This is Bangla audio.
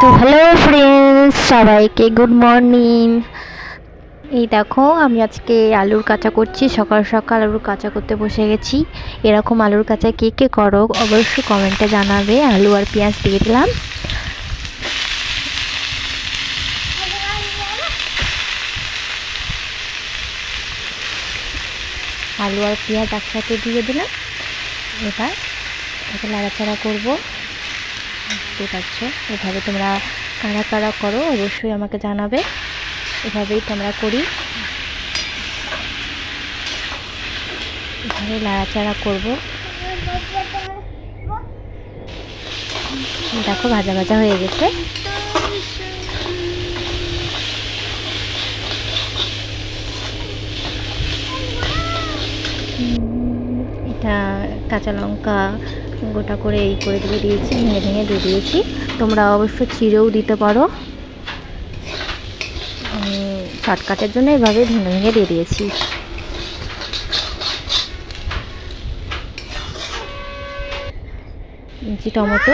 তো হ্যালো ফ্রেন্ডস, সবাইকে গুড মর্নিং। এই দেখো, আমি আজকে আলুর কাঁচা করছি। সকাল সকাল আলুর কাঁচা করতে বসে গেছি। এরকম আলুর কাঁচা কে কে করো অবশ্যই কমেন্টে জানাবে। আলু আর পেঁয়াজ দিয়ে দিলাম। আলু আর পেঁয়াজ একসাথে দিয়ে দিলাম। এবার এটাকে নাড়াচাড়া করবো। বুঝতে পারছো, এভাবে তোমরা কারা কারা করো অবশ্যই আমাকে জানাবে। এভাবেই তোমরা করি, এখানে নাড়াচাড়া করবো। দেখো ভাজা ভাজা হয়ে গেছে। এটা কাঁচা লঙ্কা গোটা করে এই করে দিয়ে দিয়েছি, ভেঙে ভেঙে দিয়ে দিয়েছি। তোমরা অবশ্য চিড়েও দিতে পারো। আমি শর্টকাটের জন্য এভাবে ভেঙে ভেঙে দিয়ে দিয়েছি। টমেটো